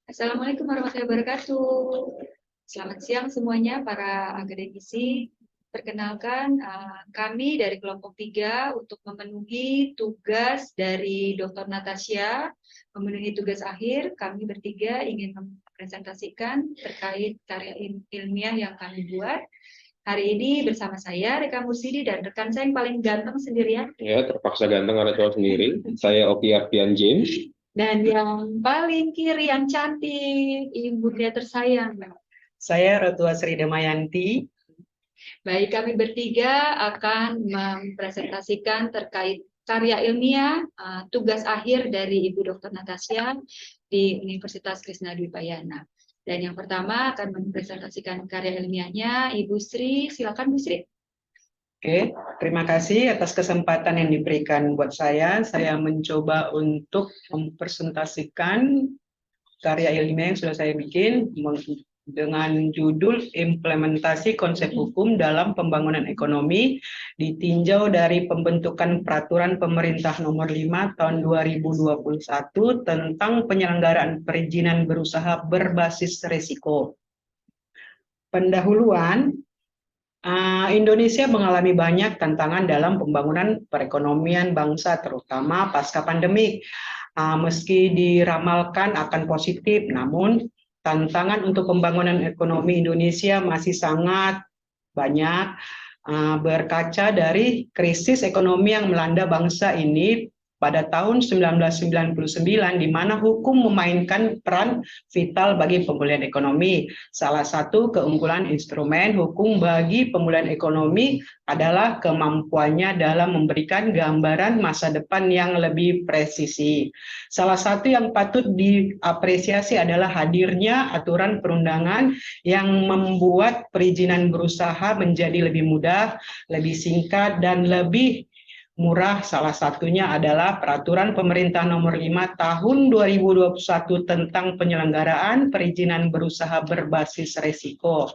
Assalamualaikum warahmatullahi wabarakatuh. Selamat siang semuanya para akademisi. Perkenalkan, kami dari kelompok 3 untuk memenuhi tugas dari Dr. Natasha, memenuhi tugas akhir, kami bertiga ingin mempresentasikan terkait karya ilmiah yang kami buat. Hari ini bersama saya, Reka Mursidi, dan rekan saya yang paling ganteng sendirian. Ya, terpaksa ganteng karena cowok sendiri. Saya Oki Arfian James. Dan yang paling kiri, yang cantik, Ibu dia tersayang. Saya Rotua Sri Damayanti. Baik, kami bertiga akan mempresentasikan terkait karya ilmiah, tugas akhir dari Ibu Dr. Natasha di Universitas Krishna Dwipayana. Dan yang pertama akan mempresentasikan karya ilmiahnya Ibu Sri. Silakan Bu Sri. Oke, terima kasih atas kesempatan yang diberikan buat saya. Saya mencoba untuk mempresentasikan karya ilmiah yang sudah saya bikin dengan judul Implementasi Konsep Hukum dalam Pembangunan Ekonomi ditinjau dari pembentukan Peraturan Pemerintah Nomor 5 Tahun 2021 tentang penyelenggaraan perizinan berusaha berbasis risiko. Pendahuluan, Indonesia mengalami banyak tantangan dalam pembangunan perekonomian bangsa, terutama pasca pandemik. Meski diramalkan akan positif, namun tantangan untuk pembangunan ekonomi Indonesia masih sangat banyak. Berkaca dari krisis ekonomi yang melanda bangsa ini pada tahun 1999, di mana hukum memainkan peran vital bagi pemulihan ekonomi. Salah satu keunggulan instrumen hukum bagi pemulihan ekonomi adalah kemampuannya dalam memberikan gambaran masa depan yang lebih presisi. Salah satu yang patut diapresiasi adalah hadirnya aturan perundangan yang membuat perizinan berusaha menjadi lebih mudah, lebih singkat, dan lebih murah. Salah satunya adalah Peraturan Pemerintah Nomor 5 Tahun 2021 tentang penyelenggaraan perizinan berusaha berbasis risiko.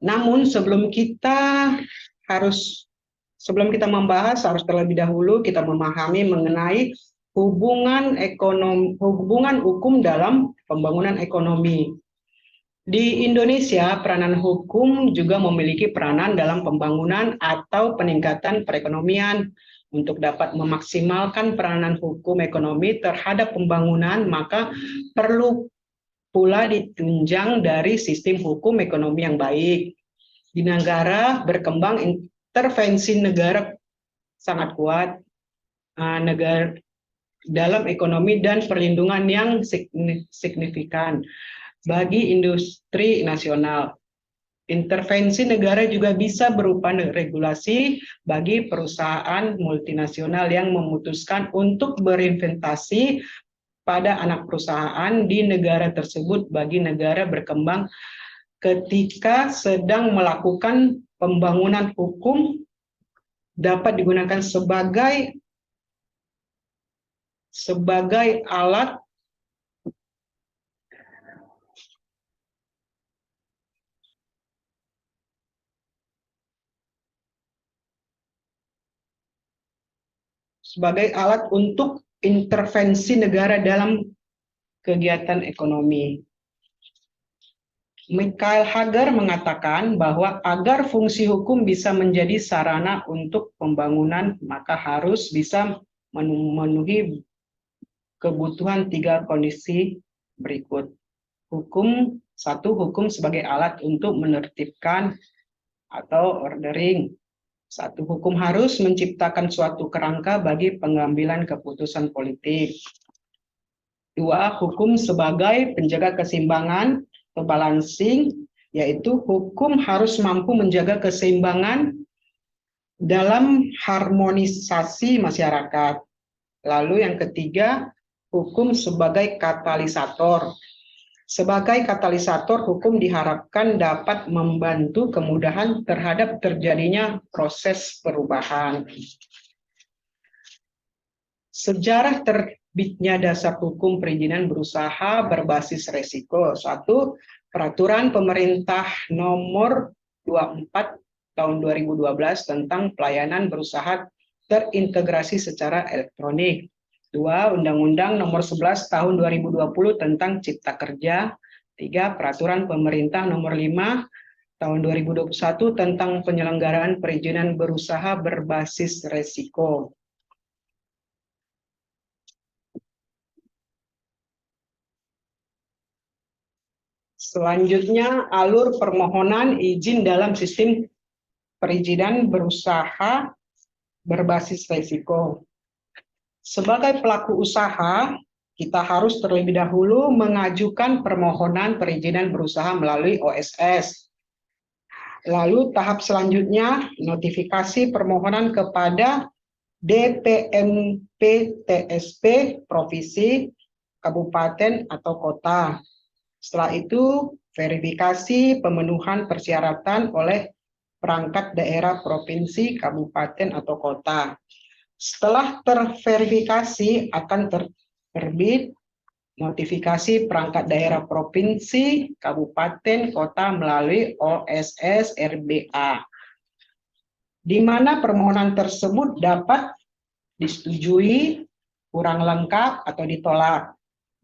Namun sebelum kita membahas, harus terlebih dahulu kita memahami mengenai hubungan hukum dalam pembangunan ekonomi. Di Indonesia, peranan hukum juga memiliki peranan dalam pembangunan atau peningkatan perekonomian. Untuk dapat memaksimalkan peranan hukum ekonomi terhadap pembangunan, maka perlu pula ditunjang dari sistem hukum ekonomi yang baik. Di negara berkembang, intervensi negara sangat kuat dalam ekonomi dan perlindungan yang signifikan bagi industri nasional. Intervensi negara juga bisa berupa regulasi bagi perusahaan multinasional yang memutuskan untuk berinvestasi pada anak perusahaan di negara tersebut bagi negara berkembang ketika sedang melakukan pembangunan hukum dapat digunakan sebagai alat untuk intervensi negara dalam kegiatan ekonomi. Michael Hager mengatakan bahwa agar fungsi hukum bisa menjadi sarana untuk pembangunan, maka harus bisa memenuhi kebutuhan 3 kondisi berikut. Hukum sebagai alat untuk menertibkan atau ordering. 1. Hukum harus menciptakan suatu kerangka bagi pengambilan keputusan politik. 2. Hukum sebagai penjaga keseimbangan atau balancing, yaitu hukum harus mampu menjaga keseimbangan dalam harmonisasi masyarakat. Lalu yang ketiga, hukum sebagai katalisator. Sebagai katalisator, hukum diharapkan dapat membantu kemudahan terhadap terjadinya proses perubahan. Sejarah terbitnya dasar hukum perizinan berusaha berbasis risiko. 1. Peraturan Pemerintah Nomor 24 Tahun 2012 tentang pelayanan berusaha terintegrasi secara elektronik. 2. Undang-Undang Nomor 11 Tahun 2020 tentang Cipta Kerja. 3. Peraturan Pemerintah Nomor 5 Tahun 2021 tentang penyelenggaraan perizinan berusaha berbasis resiko. Selanjutnya, alur permohonan izin dalam sistem perizinan berusaha berbasis resiko. Sebagai pelaku usaha, kita harus terlebih dahulu mengajukan permohonan perizinan berusaha melalui OSS. Lalu tahap selanjutnya, notifikasi permohonan kepada DPMP TSP Provinsi, Kabupaten, atau Kota. Setelah itu, verifikasi pemenuhan persyaratan oleh perangkat daerah provinsi, kabupaten, atau kota. Setelah terverifikasi, akan terbit notifikasi perangkat daerah provinsi, kabupaten, kota melalui OSS RBA, di mana permohonan tersebut dapat disetujui, kurang lengkap, atau ditolak.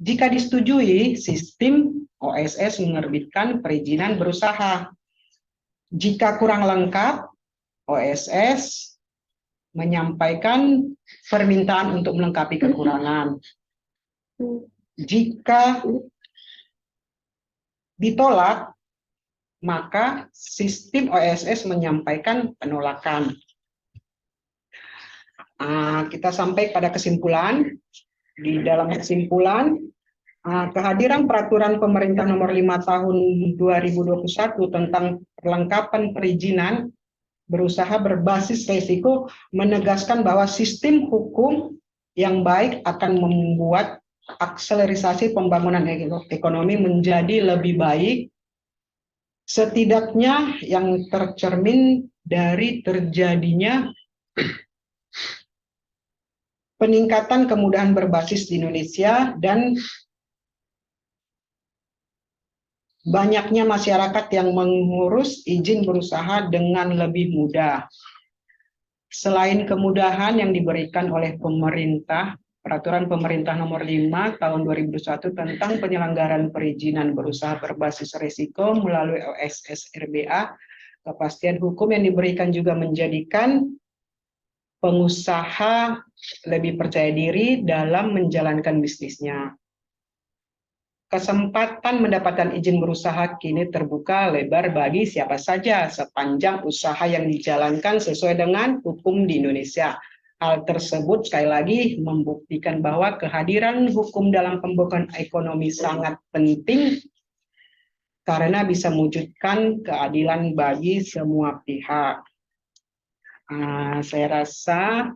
Jika disetujui, sistem OSS menerbitkan perizinan berusaha. Jika kurang lengkap, OSS menyampaikan permintaan untuk melengkapi kekurangan. Jika ditolak, maka sistem OSS menyampaikan penolakan. Kita sampai pada kesimpulan. Di dalam kesimpulan, kehadiran Peraturan Pemerintah Nomor 5 Tahun 2021 tentang perlengkapan perizinan berusaha berbasis resiko menegaskan bahwa sistem hukum yang baik akan membuat akselerasi pembangunan ekonomi menjadi lebih baik, setidaknya yang tercermin dari terjadinya peningkatan kemudahan berbasis di Indonesia dan banyaknya masyarakat yang mengurus izin berusaha dengan lebih mudah. Selain kemudahan yang diberikan oleh pemerintah, Peraturan Pemerintah Nomor 5 Tahun 2021 tentang penyelenggaraan perizinan berusaha berbasis risiko melalui OSS RBA, kepastian hukum yang diberikan juga menjadikan pengusaha lebih percaya diri dalam menjalankan bisnisnya. Kesempatan mendapatkan izin berusaha kini terbuka lebar bagi siapa saja sepanjang usaha yang dijalankan sesuai dengan hukum di Indonesia. Hal tersebut sekali lagi membuktikan bahwa kehadiran hukum dalam pembangunan ekonomi sangat penting karena bisa mewujudkan keadilan bagi semua pihak. Saya rasa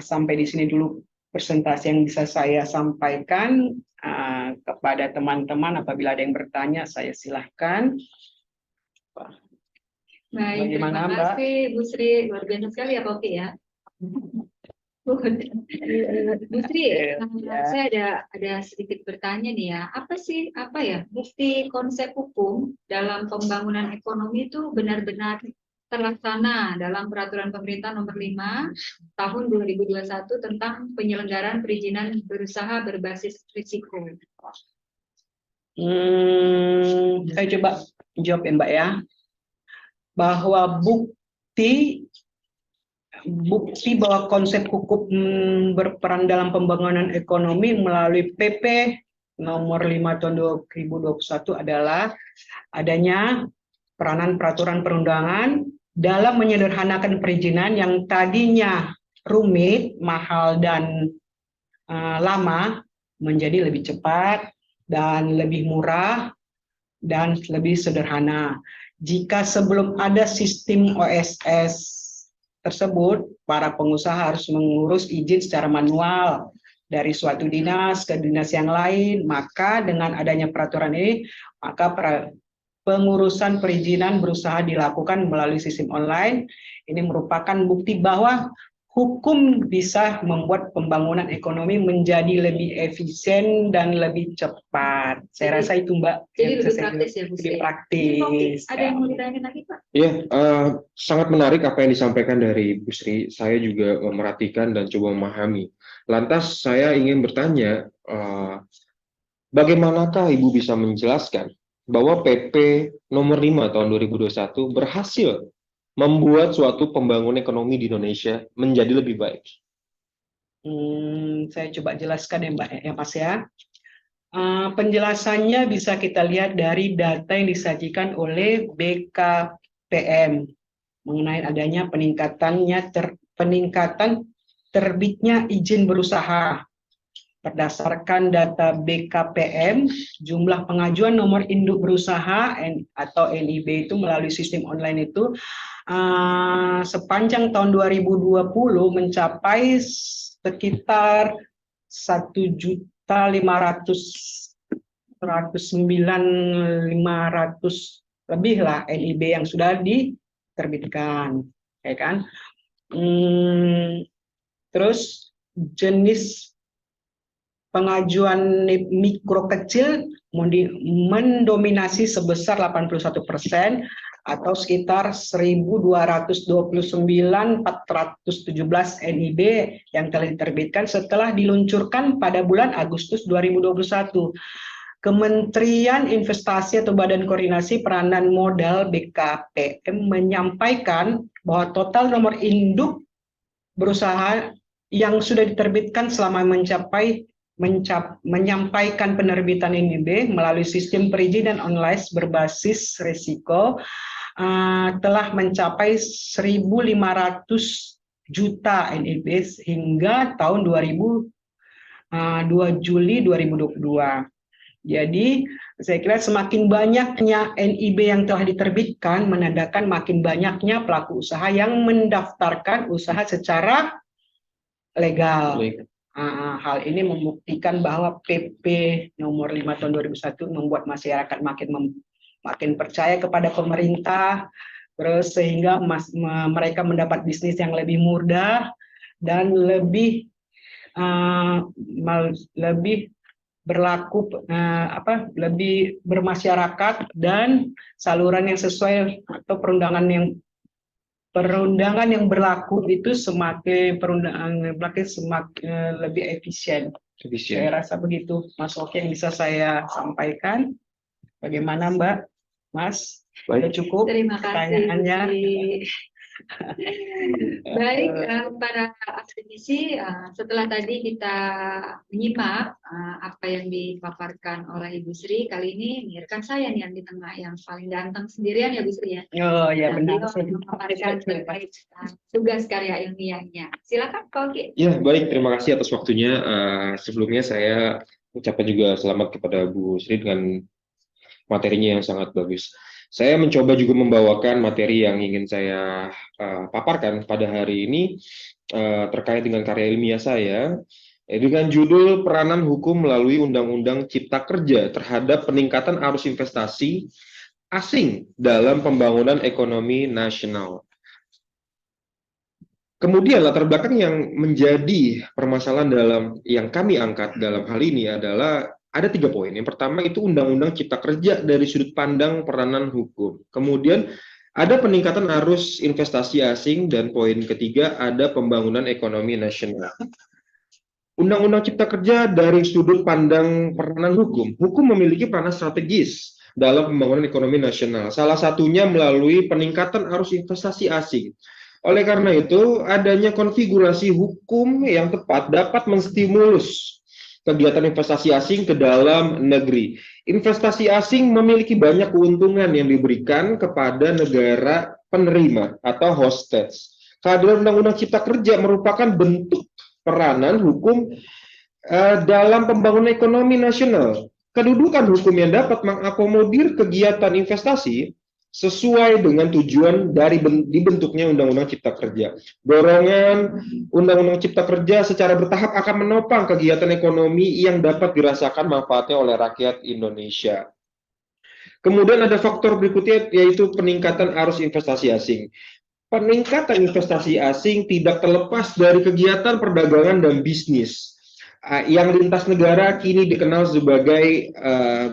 sampai di sini dulu presentasi yang bisa saya sampaikan. Kepada teman-teman apabila ada yang bertanya, saya silahkan. Baik, terima kasih Bu Sri, luar biasa sekali ya Pak Oki ya. Bu Sri, saya ada sedikit bertanya nih ya. Apa ya bukti konsep hukum dalam pembangunan ekonomi itu benar-benar terlaksana dalam Peraturan Pemerintah Nomor 5 Tahun 2021 tentang penyelenggaraan perizinan berusaha berbasis risiko? Saya coba jawab ya Mbak ya. Bahwa bukti bahwa konsep hukum berperan dalam pembangunan ekonomi melalui PP Nomor 5 Tahun 2021 adalah adanya peranan peraturan perundangan dalam menyederhanakan perizinan yang tadinya rumit, mahal, dan lama menjadi lebih cepat dan lebih murah dan lebih sederhana. Jika sebelum ada sistem OSS tersebut, para pengusaha harus mengurus izin secara manual dari suatu dinas ke dinas yang lain, maka dengan adanya peraturan ini, maka pengurusan perizinan berusaha dilakukan melalui sistem online. Ini merupakan bukti bahwa hukum bisa membuat pembangunan ekonomi menjadi lebih efisien dan lebih cepat. Saya rasa itu Mbak. Jadi yang lebih saya praktis ya Bu Sri. lebih Ini praktis. mungkin ada yang mau ditanyain lagi Pak? Ya, sangat menarik apa yang disampaikan dari Bu Sri. Saya juga memerhatikan dan coba memahami. Lantas saya ingin bertanya, bagaimanakah Ibu bisa menjelaskan bahwa PP nomor 5 tahun 2021 berhasil membuat suatu pembangunan ekonomi di Indonesia menjadi lebih baik? Saya coba jelaskan ya Mbak ya Mas ya. Penjelasannya bisa kita lihat dari data yang disajikan oleh BKPM mengenai adanya peningkatan terbitnya izin berusaha. Berdasarkan data BKPM, jumlah pengajuan nomor induk berusaha atau NIB itu melalui sistem online itu sepanjang tahun 2020 mencapai sekitar 1.500.109.500 lebih lah NIB yang sudah diterbitkan, ya kan? Terus jenis pengajuan mikro kecil mendominasi sebesar 81% atau sekitar 1.229.417 NIB yang telah diterbitkan setelah diluncurkan pada bulan Agustus 2021. Kementerian Investasi atau Badan Koordinasi Penanaman Modal BKPM menyampaikan bahwa total nomor induk berusaha yang sudah diterbitkan selama menyampaikan penerbitan NIB melalui sistem perizinan online berbasis risiko telah mencapai 1.500 juta NIB hingga tahun 2 Juli 2022. Jadi saya kira semakin banyaknya NIB yang telah diterbitkan menandakan makin banyaknya pelaku usaha yang mendaftarkan usaha secara legal. Hal ini membuktikan bahwa PP nomor 5 tahun 2001 membuat masyarakat makin percaya kepada pemerintah, terus sehingga mereka mendapat bisnis yang lebih mudah dan lebih berlaku lebih bermasyarakat dan saluran yang sesuai atau perundangan yang berlaku itu semakin lebih efisien. Saya rasa begitu, Mas Oki, yang bisa saya sampaikan. Bagaimana Mbak, Mas? Sudah cukup? Terima kasih. Pertanyaannya. Baik, para akademisi, setelah tadi kita menyimak apa yang dipaparkan oleh Ibu Sri, kali ini biarkan saya nih yang di tengah, yang paling ganteng sendirian ya Bu Sri ya. Oh ya benar. Memaparkan terkait tugas karya ilmiahnya. Silakan Pak Oki. Ya, baik, terima kasih atas waktunya. Sebelumnya saya ucapkan juga selamat kepada Bu Sri dengan materinya yang sangat bagus. Saya mencoba juga membawakan materi yang ingin saya paparkan pada hari ini terkait dengan karya ilmiah saya dengan judul Peranan Hukum Melalui Undang-Undang Cipta Kerja terhadap Peningkatan Arus Investasi Asing dalam Pembangunan Ekonomi Nasional. Kemudian latar belakang yang menjadi permasalahan yang kami angkat dalam hal ini adalah ada 3 poin. Yang pertama itu Undang-Undang Cipta Kerja dari sudut pandang peranan hukum. Kemudian ada peningkatan arus investasi asing, dan poin ketiga ada pembangunan ekonomi nasional. Undang-Undang Cipta Kerja dari sudut pandang peranan hukum. Hukum memiliki peranan strategis dalam pembangunan ekonomi nasional. Salah satunya melalui peningkatan arus investasi asing. Oleh karena itu, adanya konfigurasi hukum yang tepat dapat menstimulus kegiatan investasi asing ke dalam negeri. Investasi asing memiliki banyak keuntungan yang diberikan kepada negara penerima atau hosts. Kehadiran Undang-Undang Cipta Kerja merupakan bentuk peranan hukum dalam pembangunan ekonomi nasional. Kedudukan hukum yang dapat mengakomodir kegiatan investasi sesuai dengan tujuan dari dibentuknya Undang-Undang Cipta Kerja. Dorongan Undang-Undang Cipta Kerja secara bertahap akan menopang kegiatan ekonomi yang dapat dirasakan manfaatnya oleh rakyat Indonesia. Kemudian ada faktor berikutnya, yaitu peningkatan arus investasi asing. peningkatan investasi asing tidak terlepas dari kegiatan perdagangan dan bisnis yang lintas negara kini dikenal sebagai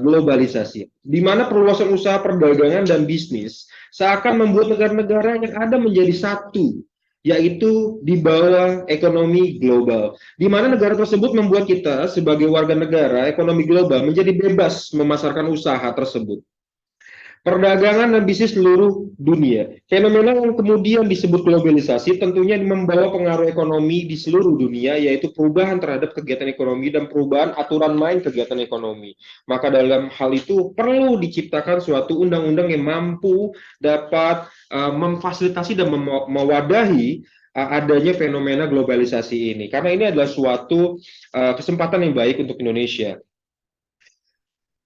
globalisasi, di mana perluasan usaha perdagangan dan bisnis seakan membuat negara-negara yang ada menjadi satu, yaitu di bawah ekonomi global, di mana negara tersebut membuat kita sebagai warga negara ekonomi global menjadi bebas memasarkan usaha tersebut. Perdagangan dan bisnis seluruh dunia. Fenomena yang kemudian disebut globalisasi tentunya membawa pengaruh ekonomi di seluruh dunia, yaitu perubahan terhadap kegiatan ekonomi dan perubahan aturan main kegiatan ekonomi. Maka dalam hal itu perlu diciptakan suatu undang-undang yang mampu dapat memfasilitasi dan mewadahi adanya fenomena globalisasi ini. Karena ini adalah suatu kesempatan yang baik untuk Indonesia.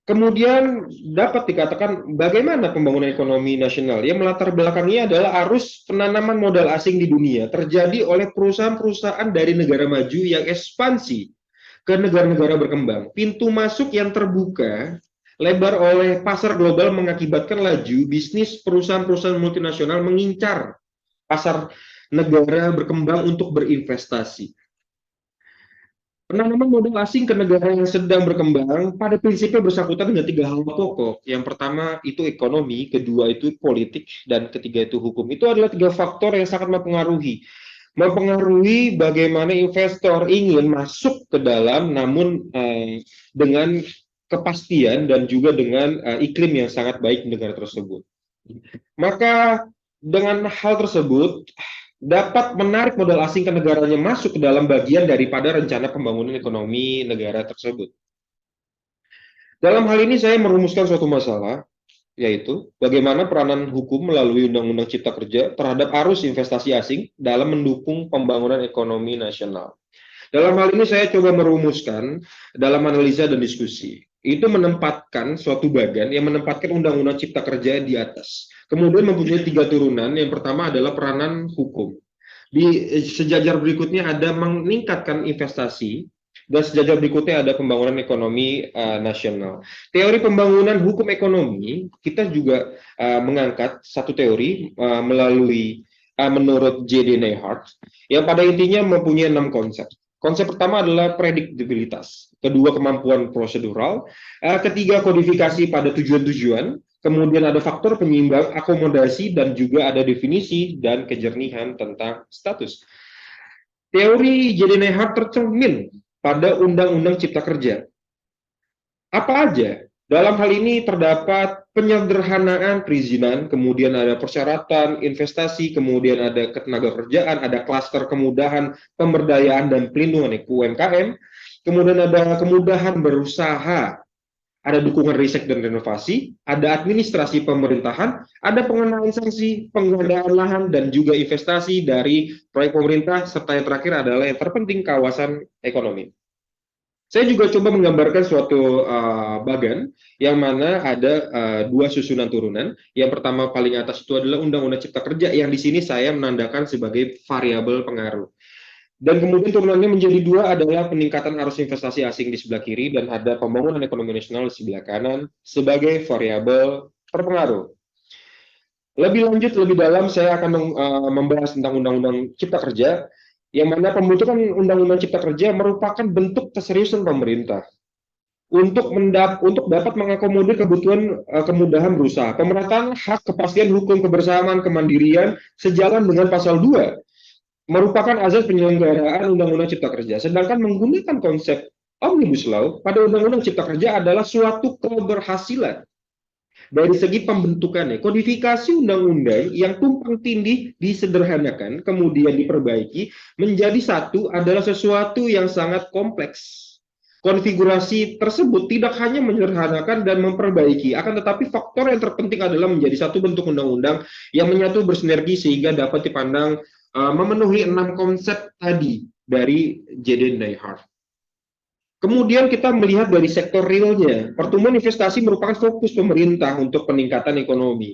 Kemudian dapat dikatakan bagaimana pembangunan ekonomi nasional yang melatar belakangnya adalah arus penanaman modal asing di dunia terjadi oleh perusahaan-perusahaan dari negara maju yang ekspansi ke negara-negara berkembang. Pintu masuk yang terbuka lebar oleh pasar global mengakibatkan laju bisnis perusahaan-perusahaan multinasional mengincar pasar negara berkembang untuk berinvestasi. Penanaman modal asing ke negara yang sedang berkembang pada prinsipnya bersangkutan dengan tiga hal pokok. Yang pertama itu ekonomi, kedua itu politik, dan ketiga itu hukum. Itu adalah tiga faktor yang sangat mempengaruhi bagaimana investor ingin masuk ke dalam, namun dengan kepastian dan juga dengan iklim yang sangat baik di negara tersebut. Maka dengan hal tersebut dapat menarik modal asing ke negaranya masuk ke dalam bagian daripada rencana pembangunan ekonomi negara tersebut. Dalam hal ini saya merumuskan suatu masalah, yaitu bagaimana peranan hukum melalui Undang-Undang Cipta Kerja terhadap arus investasi asing dalam mendukung pembangunan ekonomi nasional. Dalam hal ini saya coba merumuskan dalam analisa dan diskusi. Itu menempatkan suatu bagan yang menempatkan Undang-Undang Cipta Kerja di atas. Kemudian mempunyai tiga turunan. Yang pertama adalah peranan hukum. Di sejajar berikutnya ada meningkatkan investasi, dan sejajar berikutnya ada pembangunan ekonomi nasional. Teori pembangunan hukum ekonomi, kita juga mengangkat satu teori menurut J.D. Neyhart, yang pada intinya mempunyai 6 konsep. Konsep pertama adalah prediktabilitas, kedua kemampuan prosedural, ketiga kodifikasi pada tujuan-tujuan, kemudian ada faktor penyeimbang, akomodasi, dan juga ada definisi dan kejernihan tentang status. Teori J.D. Neyhart tercermin pada Undang-Undang Cipta Kerja. Apa aja? Dalam hal ini terdapat penyederhanaan perizinan, kemudian ada persyaratan investasi, kemudian ada ketenagakerjaan, ada klaster kemudahan pemberdayaan dan pelindungan UMKM, kemudian ada kemudahan berusaha, ada dukungan riset dan renovasi, ada administrasi pemerintahan, ada pengenaan sanksi penggandaan lahan dan juga investasi dari proyek pemerintah, serta yang terakhir adalah yang terpenting kawasan ekonomi. Saya juga coba menggambarkan suatu bagan yang mana ada dua susunan turunan. Yang pertama paling atas itu adalah Undang-Undang Cipta Kerja yang di sini saya menandakan sebagai variabel pengaruh. Dan kemudian turunannya menjadi dua adalah peningkatan arus investasi asing di sebelah kiri dan ada pembangunan ekonomi nasional di sebelah kanan sebagai variabel terpengaruh. Lebih lanjut, lebih dalam saya akan membahas tentang Undang-Undang Cipta Kerja, yang mana pembentukan Undang-Undang Cipta Kerja merupakan bentuk keseriusan pemerintah untuk dapat mengakomodir kebutuhan kemudahan berusaha, pemerataan hak, kepastian hukum, kebersamaan, kemandirian sejalan dengan pasal 2 merupakan azas penyelenggaraan Undang-Undang Cipta Kerja. Sedangkan menggunakan konsep Omnibus Law pada Undang-Undang Cipta Kerja adalah suatu keberhasilan dari segi pembentukannya. Kodifikasi undang-undang yang tumpang tindih disederhanakan, kemudian diperbaiki, menjadi satu adalah sesuatu yang sangat kompleks. Konfigurasi tersebut tidak hanya menyederhanakan dan memperbaiki, akan tetapi faktor yang terpenting adalah menjadi satu bentuk undang-undang yang menyatu bersinergi sehingga dapat dipandang memenuhi 6 konsep tadi dari J.D. Neyhart. Kemudian kita melihat dari sektor realnya, pertumbuhan investasi merupakan fokus pemerintah untuk peningkatan ekonomi.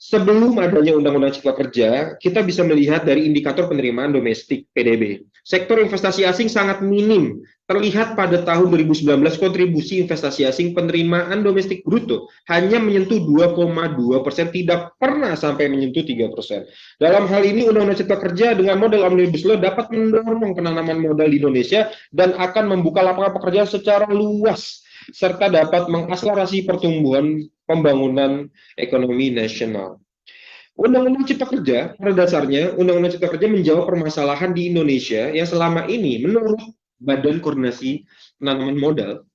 sebelum adanya Undang-Undang Cipta Kerja, kita bisa melihat dari indikator penerimaan domestik (PDB). Sektor investasi asing sangat minim. Terlihat pada tahun 2019 kontribusi investasi asing penerimaan domestik bruto hanya menyentuh 2,2%, tidak pernah sampai menyentuh 3%. Dalam hal ini Undang-Undang Cipta Kerja dengan model Omnibus Law dapat mendorong penanaman modal di Indonesia dan akan membuka lapangan pekerjaan secara luas serta dapat mengakselerasi pertumbuhan pembangunan ekonomi nasional. Undang-Undang Cipta Kerja, pada dasarnya, Undang-Undang Cipta Kerja menjawab permasalahan di Indonesia yang selama ini, menurut Badan Koordinasi Penanaman Modal,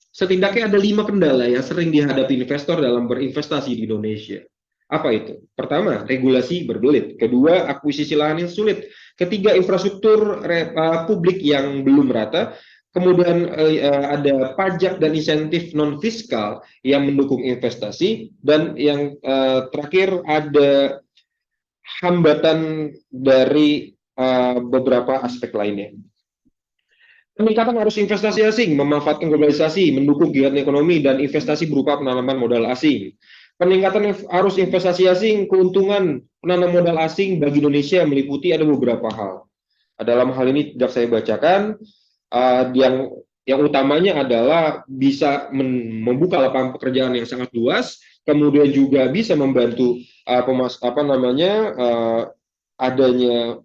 setidaknya ada 5 kendala yang sering dihadapi investor dalam berinvestasi di Indonesia. Apa itu? Pertama, regulasi berbelit. Kedua, akuisisi lahan yang sulit. Ketiga, infrastruktur publik yang belum merata. Kemudian ada pajak dan insentif non-fiskal yang mendukung investasi. Dan yang terakhir ada hambatan dari beberapa aspek lainnya. Peningkatan arus investasi asing, memanfaatkan globalisasi, mendukung kegiatan ekonomi dan investasi berupa penanaman modal asing. Peningkatan arus investasi asing, keuntungan penanam modal asing bagi Indonesia meliputi ada beberapa hal. Dalam hal ini tidak saya bacakan, yang utamanya adalah bisa membuka lapangan pekerjaan yang sangat luas, kemudian juga bisa membantu adanya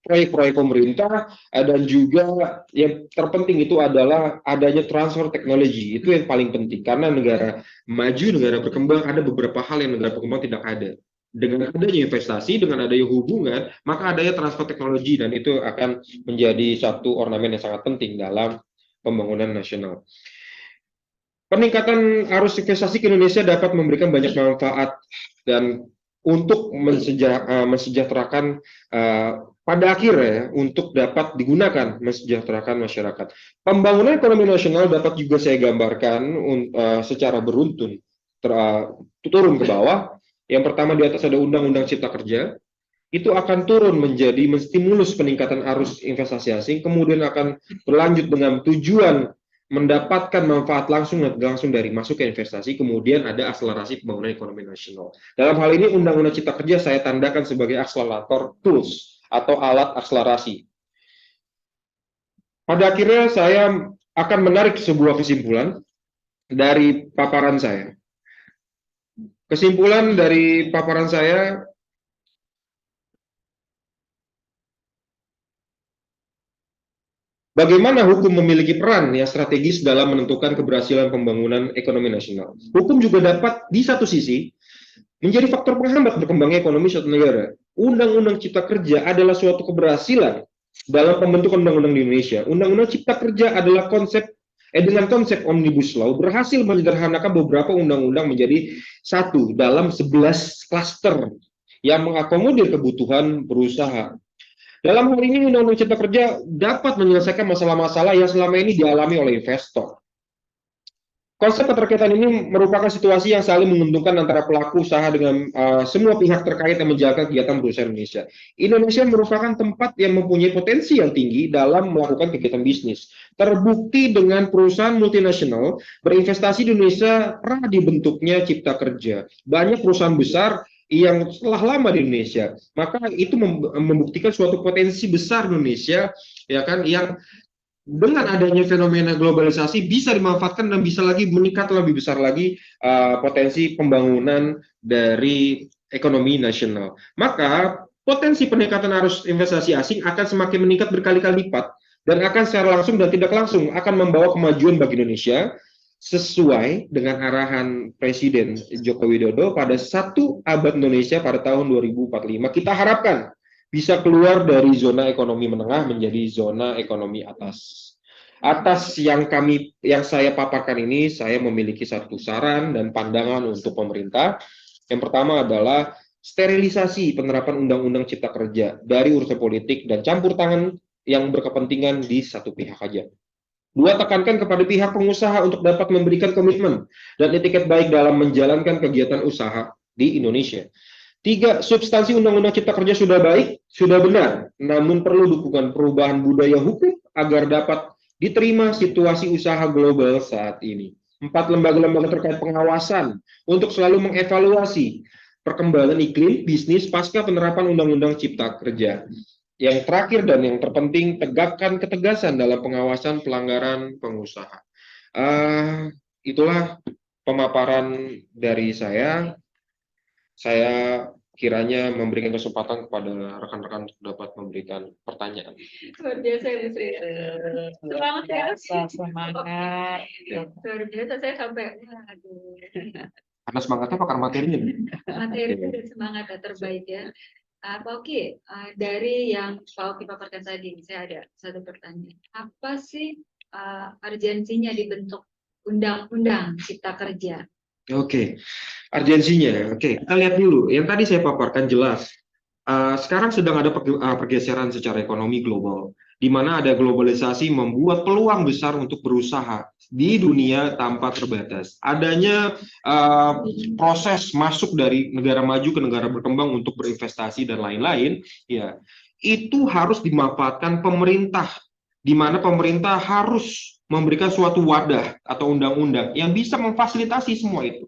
proyek-proyek pemerintah, dan juga yang terpenting itu adalah adanya transfer teknologi. Itu yang paling penting, karena negara maju, negara berkembang, ada beberapa hal yang negara berkembang tidak ada. Dengan adanya investasi, dengan adanya hubungan, maka adanya transfer teknologi, dan itu akan menjadi satu ornamen yang sangat penting dalam pembangunan nasional. Peningkatan arus investasi ke Indonesia dapat memberikan banyak manfaat dan untuk mensejahterakan pada akhirnya untuk dapat digunakan mensejahterakan masyarakat. Pembangunan ekonomi nasional dapat juga saya gambarkan secara beruntun turun ke bawah. Yang pertama di atas ada Undang-Undang Cipta Kerja, itu akan turun menjadi menstimulus peningkatan arus investasi asing, kemudian akan berlanjut dengan tujuan mendapatkan manfaat langsung dari masuknya investasi, kemudian ada akselerasi pembangunan ekonomi nasional. Dalam hal ini Undang-Undang Cipta Kerja saya tandakan sebagai akselerator tools atau alat akselerasi. Pada akhirnya saya akan menarik sebuah kesimpulan dari paparan saya. Kesimpulan dari paparan saya, bagaimana hukum memiliki peran yang strategis dalam menentukan keberhasilan pembangunan ekonomi nasional. Hukum juga dapat di satu sisi menjadi faktor penghambat berkembangnya ekonomi suatu negara. Undang-Undang Cipta Kerja adalah suatu keberhasilan dalam pembentukan undang-undang di Indonesia. Undang-Undang Cipta Kerja adalah dengan konsep Omnibus Law berhasil menyederhanakan beberapa undang-undang menjadi satu dalam 11 klaster yang mengakomodir kebutuhan berusaha. Dalam hal ini, Undang-Undang Cipta Kerja dapat menyelesaikan masalah-masalah yang selama ini dialami oleh investor. Konsep keterkaitan ini merupakan situasi yang saling menguntungkan antara pelaku usaha dengan semua pihak terkait yang menjalankan kegiatan berusaha Indonesia. Indonesia merupakan tempat yang mempunyai potensi yang tinggi dalam melakukan kegiatan bisnis. Terbukti dengan perusahaan multinasional berinvestasi di Indonesia pernah dibentuknya Cipta Kerja. Banyak perusahaan besar yang telah lama di Indonesia, maka itu membuktikan suatu potensi besar Indonesia, ya kan, yang dengan adanya fenomena globalisasi bisa dimanfaatkan dan bisa lagi meningkat lebih besar lagi potensi pembangunan dari ekonomi nasional. Maka potensi peningkatan arus investasi asing akan semakin meningkat berkali-kali lipat dan akan secara langsung dan tidak langsung akan membawa kemajuan bagi Indonesia sesuai dengan arahan Presiden Joko Widodo pada 1 abad Indonesia pada tahun 2045. Kita harapkan bisa keluar dari zona ekonomi menengah menjadi zona ekonomi atas. Atas yang saya paparkan ini, saya memiliki satu saran dan pandangan untuk pemerintah. Yang pertama adalah sterilisasi penerapan Undang-Undang Cipta Kerja dari urusan politik dan campur tangan yang berkepentingan di satu pihak saja. 2, tekankan kepada pihak pengusaha untuk dapat memberikan komitmen dan etiket baik dalam menjalankan kegiatan usaha di Indonesia. 3, substansi Undang-Undang Cipta Kerja sudah baik, sudah benar, namun perlu dukungan perubahan budaya hukum agar dapat diterima situasi usaha global saat ini. 4, lembaga-lembaga terkait pengawasan untuk selalu mengevaluasi perkembangan iklim bisnis pasca penerapan Undang-Undang Cipta Kerja. Yang terakhir dan yang terpenting, tegakkan ketegasan dalam pengawasan pelanggaran pengusaha. Itulah pemaparan dari saya. Saya kiranya memberikan kesempatan kepada rekan-rekan untuk dapat memberikan pertanyaan. Luar biasa ya, Bu Sri. Semangat ya. Semangat. Luar biasa, saya sampai, aduh. Karena semangatnya apa karena materinya? Materi dan semangat yang terbaik ya. Pak Oki, dari yang Pak Oki paparkan tadi, saya ada satu pertanyaan. Apa sih urgensinya dibentuk Undang-Undang Cipta Kerja? Oke, urgensinya. Oke, kita lihat dulu. Yang tadi saya paparkan jelas. Sekarang sedang ada pergeseran secara ekonomi global, di mana ada globalisasi membuat peluang besar untuk berusaha di dunia tanpa terbatas. Adanya proses masuk dari negara maju ke negara berkembang untuk berinvestasi dan lain-lain, ya itu harus dimanfaatkan pemerintah, di mana pemerintah harus memberikan suatu wadah atau undang-undang yang bisa memfasilitasi semua itu.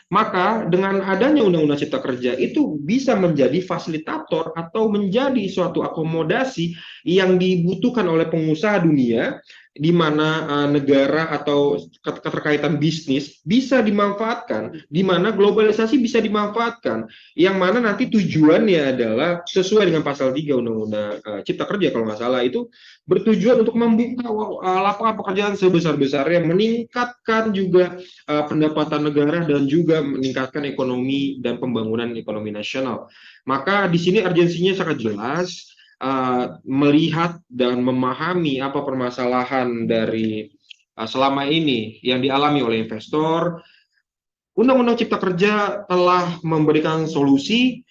Maka dengan adanya Undang-Undang Cipta Kerja itu bisa menjadi fasilitator atau menjadi suatu akomodasi yang dibutuhkan oleh pengusaha dunia, di mana negara atau keterkaitan bisnis bisa dimanfaatkan, di mana globalisasi bisa dimanfaatkan, yang mana nanti tujuannya adalah sesuai dengan pasal 3 Undang-Undang Cipta Kerja kalau nggak salah, itu bertujuan untuk membuka lapangan pekerjaan sebesar-besarnya, meningkatkan juga pendapatan negara dan juga meningkatkan ekonomi dan pembangunan ekonomi nasional. Maka di sini urgensinya sangat jelas, melihat dan memahami apa permasalahan dari selama ini yang dialami oleh investor. Undang-Undang Cipta Kerja telah memberikan solusi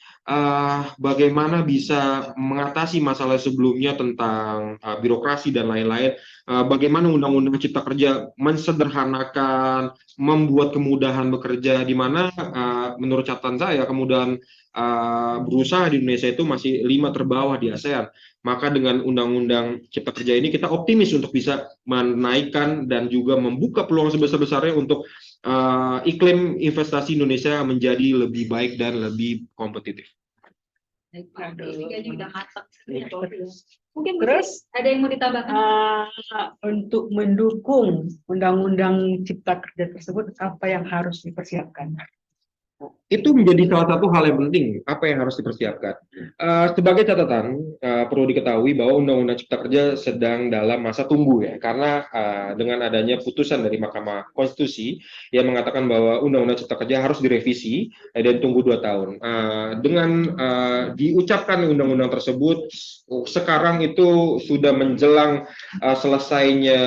bagaimana bisa mengatasi masalah sebelumnya tentang birokrasi dan lain-lain. Bagaimana Undang-Undang Cipta Kerja mensederhanakan, membuat kemudahan bekerja, di mana menurut catatan saya kemudahan berusaha di Indonesia itu masih 5 terbawah di ASEAN. Maka dengan Undang-Undang Cipta Kerja ini kita optimis untuk bisa menaikkan dan juga membuka peluang sebesar-besarnya untuk iklim investasi Indonesia menjadi lebih baik dan lebih kompetitif. Baik, Pak. Ini udah matang. Mungkin Terus ada yang mau ditambahkan? untuk mendukung Undang-Undang Cipta Kerja tersebut, apa yang harus dipersiapkan? Itu menjadi salah satu hal yang penting, apa yang harus dipersiapkan. Sebagai catatan, perlu diketahui bahwa Undang-Undang Cipta Kerja sedang dalam masa tunggu ya, karena dengan adanya putusan dari Mahkamah Konstitusi yang mengatakan bahwa Undang-Undang Cipta Kerja harus direvisi dan tunggu 2 tahun. Dengan diucapkan Undang-Undang tersebut, sekarang itu sudah menjelang selesainya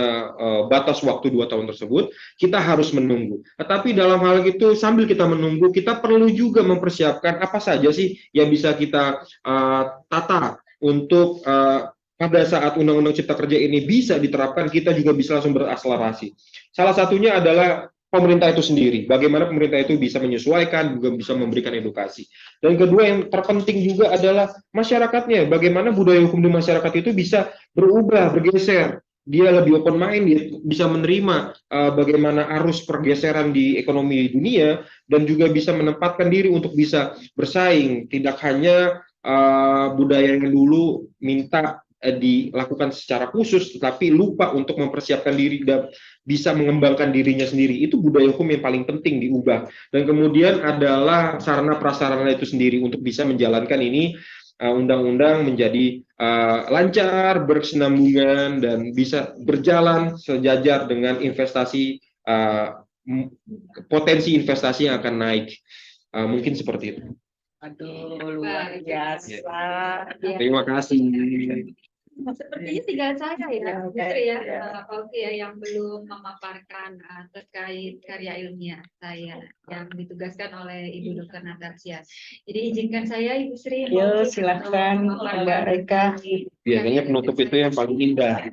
batas waktu 2 tahun tersebut, kita harus menunggu. Tetapi dalam hal itu, sambil kita menunggu, kita perlu juga mempersiapkan apa saja sih yang bisa kita tata untuk pada saat Undang-Undang Cipta Kerja ini bisa diterapkan, kita juga bisa langsung berakselerasi. Salah satunya adalah pemerintah itu sendiri. Bagaimana pemerintah itu bisa menyesuaikan, juga bisa memberikan edukasi. Dan kedua yang terpenting juga adalah masyarakatnya. Bagaimana budaya hukum di masyarakat itu bisa berubah, bergeser. Dia lebih open mind, dia bisa menerima bagaimana arus pergeseran di ekonomi dunia, dan juga bisa menempatkan diri untuk bisa bersaing. Tidak hanya budaya yang dulu minta dilakukan secara khusus, tetapi lupa untuk mempersiapkan diri dan bisa mengembangkan dirinya sendiri. Itu budaya hukum yang paling penting diubah. Dan kemudian adalah sarana prasarana itu sendiri untuk bisa menjalankan ini undang-undang menjadi lancar, berkesinambungan, dan bisa berjalan sejajar dengan investasi, potensi investasi yang akan naik. Mungkin seperti itu. Aduh, luar biasa. Terima kasih. Sepertinya tinggal saya ya, Putri ya, Pak Oki ya, yang belum memaparkan terkait karya ilmiah saya yang ditugaskan oleh Ibu Dr. Natasha. Jadi izinkan saya Ibu Sri. Yo, silakan Mbak Reka. Biasanya penutup itu yang paling indah.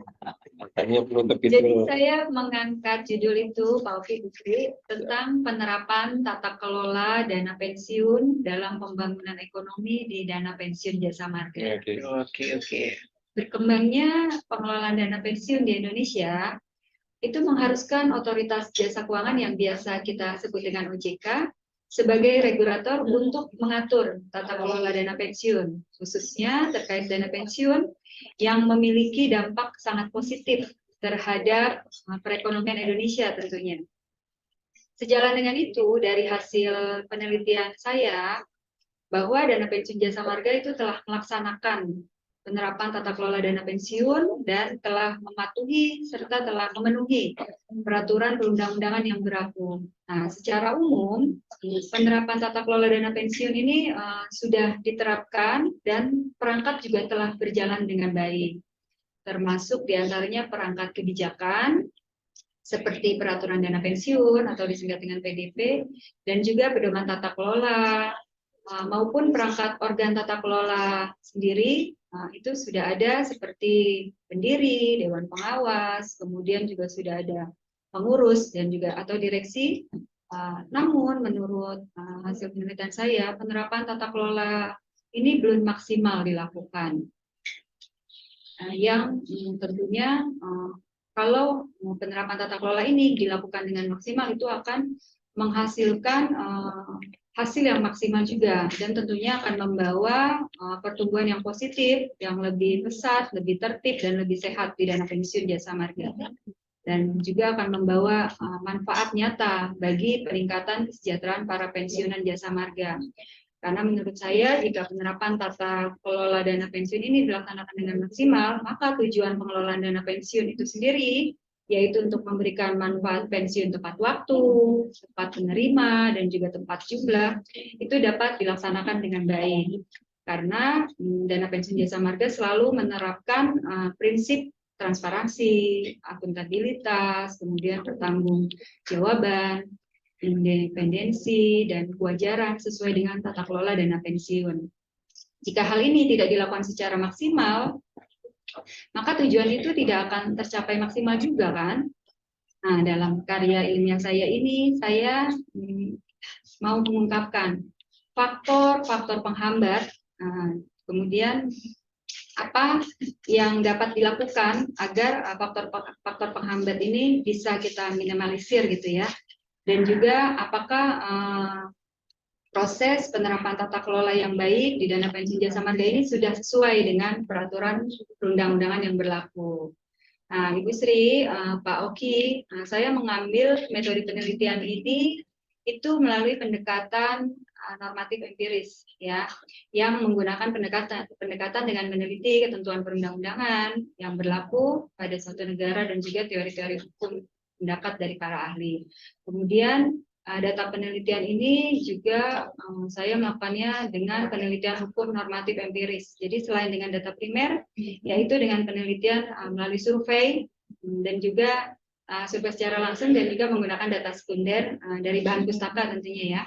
Makanya penutup itu. Jadi saya mengangkat judul itu, Pak Oki, Ibu Sri, tentang penerapan tata kelola dana pensiun dalam pembangunan ekonomi di dana pensiun jasa marga. Oke. Berkembangnya pengelolaan dana pensiun di Indonesia itu mengharuskan otoritas jasa keuangan yang biasa kita sebut dengan OJK sebagai regulator untuk mengatur tata kelola dana pensiun, khususnya terkait dana pensiun yang memiliki dampak sangat positif terhadap perekonomian Indonesia tentunya. Sejalan dengan itu, dari hasil penelitian saya, bahwa dana pensiun jasa marga itu telah melaksanakan penerapan tata kelola dana pensiun dan telah mematuhi serta telah memenuhi peraturan perundang-undangan yang berlaku. Nah, secara umum, penerapan tata kelola dana pensiun ini sudah diterapkan dan perangkat juga telah berjalan dengan baik, termasuk diantaranya perangkat kebijakan, seperti peraturan dana pensiun atau disingkat dengan PDP, dan juga pedoman tata kelola, maupun perangkat organ tata kelola sendiri, itu sudah ada seperti pendiri, dewan pengawas, kemudian juga sudah ada pengurus dan juga atau direksi. Namun menurut hasil penelitian saya, penerapan tata kelola ini belum maksimal dilakukan. Yang tentunya kalau penerapan tata kelola ini dilakukan dengan maksimal, itu akan menghasilkan hasil yang maksimal juga, dan tentunya akan membawa pertumbuhan yang positif, yang lebih pesat, lebih tertib, dan lebih sehat di dana pensiun jasa marga. Dan juga akan membawa manfaat nyata bagi peningkatan kesejahteraan para pensiunan jasa marga. Karena menurut saya, jika penerapan tata kelola dana pensiun ini dilaksanakan dengan maksimal, maka tujuan pengelolaan dana pensiun itu sendiri, yaitu untuk memberikan manfaat pensiun tepat waktu, tepat penerima, dan juga tepat jumlah, itu dapat dilaksanakan dengan baik. Karena dana pensiun jasa marga selalu menerapkan prinsip transparansi, akuntabilitas, kemudian pertanggungjawaban, independensi, dan kewajaran sesuai dengan tata kelola dana pensiun. Jika hal ini tidak dilakukan secara maksimal, maka tujuan itu tidak akan tercapai maksimal juga, kan? Nah, dalam karya ilmiah saya ini, saya mau mengungkapkan faktor-faktor penghambat, kemudian apa yang dapat dilakukan agar faktor penghambat ini bisa kita minimalisir gitu ya. Dan juga apakah proses penerapan tata kelola yang baik di dana pensiun jasa marga ini sudah sesuai dengan peraturan perundang-undangan yang berlaku. Nah, Ibu Sri, Pak Oki, saya mengambil metode penelitian ini itu melalui pendekatan normatif empiris, ya, yang menggunakan pendekatan dengan meneliti ketentuan perundang-undangan yang berlaku pada suatu negara dan juga teori-teori hukum pendapat dari para ahli. Kemudian data penelitian ini juga saya melakukannya dengan penelitian hukum normatif empiris. Jadi selain dengan data primer, yaitu dengan penelitian melalui survei dan juga survei secara langsung dan juga menggunakan data sekunder dari bahan pustaka tentunya ya.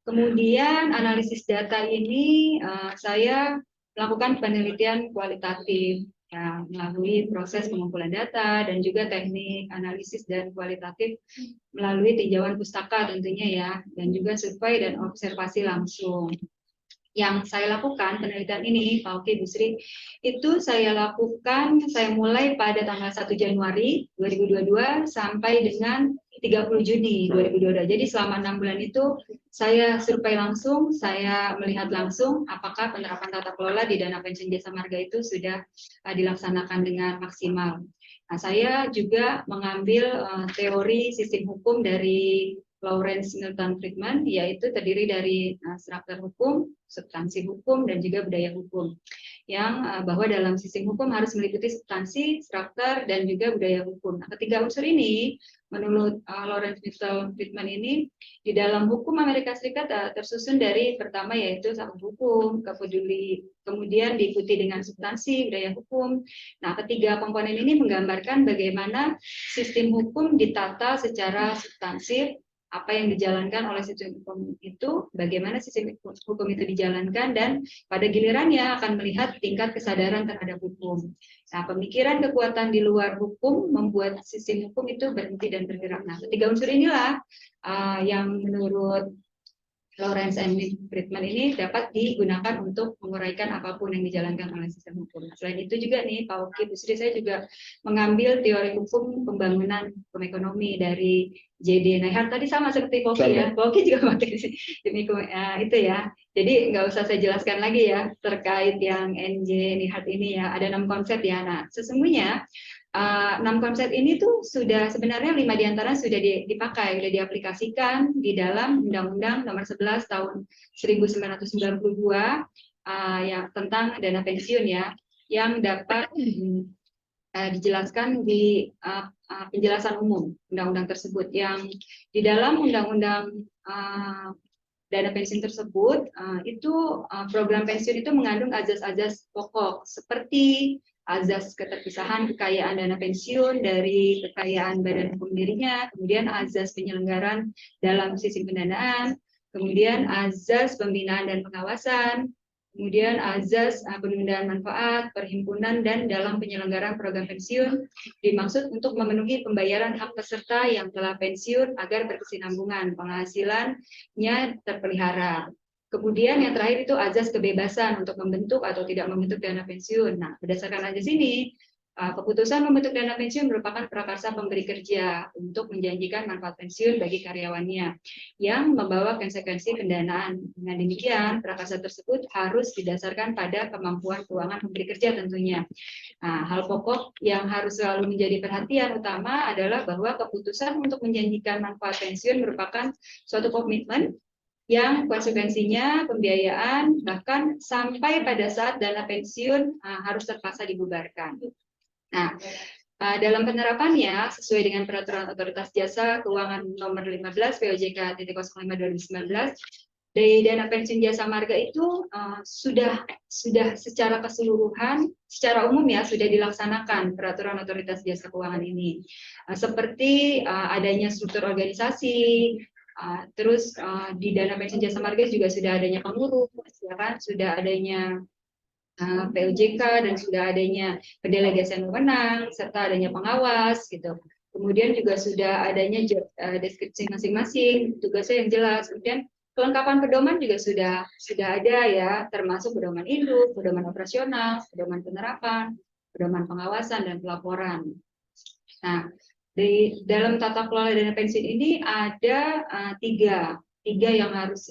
Kemudian analisis data ini saya melakukan penelitian kualitatif, ya, melalui proses pengumpulan data dan juga teknik analisis dan kualitatif melalui tinjauan pustaka tentunya ya, dan juga survei dan observasi langsung. Yang saya lakukan penelitian ini, Pak Oki, Bu Sri, itu saya mulai pada tanggal 1 Januari 2022 sampai dengan 30 Juni 2022. Jadi selama 6 bulan itu saya survei langsung, saya melihat langsung apakah penerapan tata kelola di dana pensiun jasa marga itu sudah dilaksanakan dengan maksimal. Nah, saya juga mengambil teori sistem hukum dari Lawrence Milton Friedman, yaitu terdiri dari struktur hukum, substansi hukum, dan juga budaya hukum. Yang bahwa dalam sistem hukum harus meliputi substansi, struktur, dan juga budaya hukum. Nah, ketiga unsur ini, menurut Lawrence Milton Friedman ini, di dalam hukum Amerika Serikat tersusun dari pertama yaitu satu hukum, kemudian diikuti dengan substansi, budaya hukum. Nah, ketiga komponen ini menggambarkan bagaimana sistem hukum ditata secara substansif, apa yang dijalankan oleh sistem hukum itu, bagaimana sistem hukum itu dijalankan, dan pada gilirannya akan melihat tingkat kesadaran terhadap hukum. Nah, pemikiran kekuatan di luar hukum membuat sistem hukum itu berhenti dan bergerak. Nah, ketiga unsur inilah yang menurut Lawrence and Friedman ini dapat digunakan untuk menguraikan apapun yang dijalankan oleh sistem hukum. Selain itu juga nih, Pak Oki, Bu Sri, saya juga mengambil teori hukum pembangunan hukum ekonomi dari J.D. Neihart. Tadi sama seperti Pak Oki ya, Pak Oki juga pakai demi itu ya. Jadi nggak usah saya jelaskan lagi ya terkait yang N.J. Neihart ini ya. Ada 6 konsep ya. Nah, sesungguhnya 6 konsep ini tuh sudah sebenarnya 5 diantara sudah dipakai, sudah diaplikasikan di dalam Undang-Undang Nomor 11 Tahun 1992 yang tentang dana pensiun ya, yang dapat dijelaskan di penjelasan umum undang-undang tersebut, yang di dalam undang-undang dana pensiun tersebut itu program pensiun itu mengandung azas-azas pokok seperti azas keterpisahan kekayaan dana pensiun dari kekayaan badan hukum dirinya, kemudian azas penyelenggaraan dalam sistem pendanaan, kemudian azas pembinaan dan pengawasan, kemudian azas penundaan manfaat, perhimpunan, dan dalam penyelenggaraan program pensiun dimaksud untuk memenuhi pembayaran hak peserta yang telah pensiun agar berkesinambungan penghasilannya terpelihara. Kemudian yang terakhir itu azas kebebasan untuk membentuk atau tidak membentuk dana pensiun. Nah, berdasarkan azas ini, keputusan membentuk dana pensiun merupakan prakarsa pemberi kerja untuk menjanjikan manfaat pensiun bagi karyawannya yang membawa konsekuensi pendanaan. Dengan demikian, prakarsa tersebut harus didasarkan pada kemampuan keuangan pemberi kerja tentunya. Nah, hal pokok yang harus selalu menjadi perhatian utama adalah bahwa keputusan untuk menjanjikan manfaat pensiun merupakan suatu komitmen yang konsekuensinya pembiayaan bahkan sampai pada saat dana pensiun harus terpaksa dibubarkan. Nah, dalam penerapannya sesuai dengan peraturan Otoritas Jasa Keuangan Nomor 15 POJK.05/2019, dari dana pensiun jasa marga itu sudah secara keseluruhan, secara umum ya sudah dilaksanakan peraturan Otoritas Jasa Keuangan ini, seperti adanya struktur organisasi. Terus di dana pensiun jasa marga juga sudah adanya pengurus, ya kan? Sudah adanya POJK dan sudah adanya pendelegasian wewenang serta adanya pengawas gitu. Kemudian juga sudah adanya deskripsi masing-masing, tugasnya yang jelas. Kemudian kelengkapan pedoman juga sudah ada ya, termasuk pedoman induk, pedoman operasional, pedoman penerapan, pedoman pengawasan dan pelaporan. Nah, di dalam tata kelola dana pensiun ini ada tiga yang harus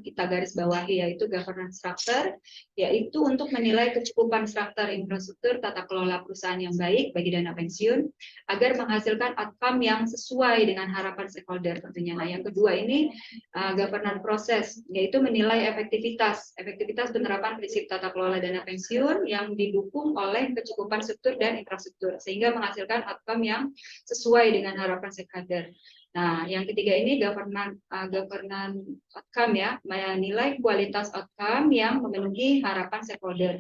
kita garis bawahi, yaitu governance structure, yaitu untuk menilai kecukupan struktur infrastruktur tata kelola perusahaan yang baik bagi dana pensiun agar menghasilkan outcome yang sesuai dengan harapan stakeholder tentunya. Nah, yang kedua ini governance proses, yaitu menilai efektivitas penerapan prinsip tata kelola dana pensiun yang didukung oleh kecukupan struktur dan infrastruktur sehingga menghasilkan outcome yang sesuai dengan harapan stakeholder. Nah, yang ketiga ini governance outcome ya, menilai kualitas outcome yang memenuhi harapan stakeholder.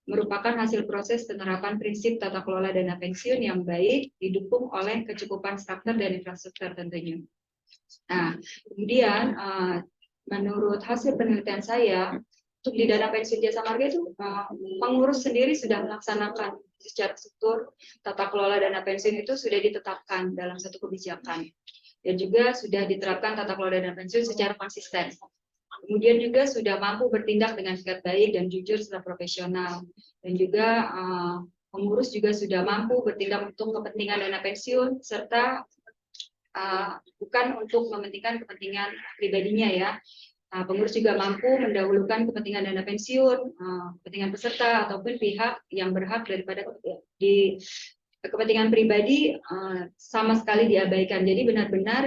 Merupakan hasil proses penerapan prinsip tata kelola dana pensiun yang baik didukung oleh kecukupan struktur dan infrastruktur tentunya. Nah, kemudian menurut hasil penelitian saya, untuk di dana pensiun jasa marga itu pengurus sendiri sudah melaksanakan secara struktur tata kelola dana pensiun itu sudah ditetapkan dalam satu kebijakan. Dan juga sudah diterapkan tata kelola dana pensiun secara konsisten. Kemudian juga sudah mampu bertindak dengan sikap baik dan jujur serta profesional. Dan juga pengurus juga sudah mampu bertindak untuk kepentingan dana pensiun serta bukan untuk mementingkan kepentingan pribadinya ya. Pengurus juga mampu mendahulukan kepentingan dana pensiun, kepentingan peserta ataupun pihak yang berhak daripada kepentingan pribadi sama sekali diabaikan. Jadi benar-benar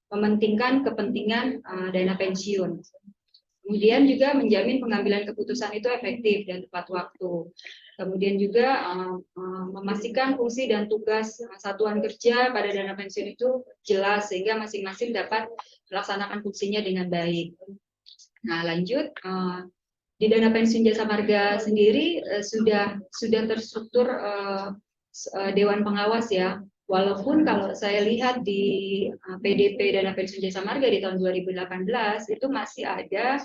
mementingkan kepentingan dana pensiun. Kemudian juga menjamin pengambilan keputusan itu efektif dan tepat waktu. Kemudian juga memastikan fungsi dan tugas satuan kerja pada dana pensiun itu jelas sehingga masing-masing dapat melaksanakan fungsinya dengan baik. Nah, lanjut di dana pensiun jasa marga sendiri sudah terstruktur Dewan Pengawas ya, walaupun kalau saya lihat di PDP Dana Pensiun Jasa Marga di tahun 2018 itu masih ada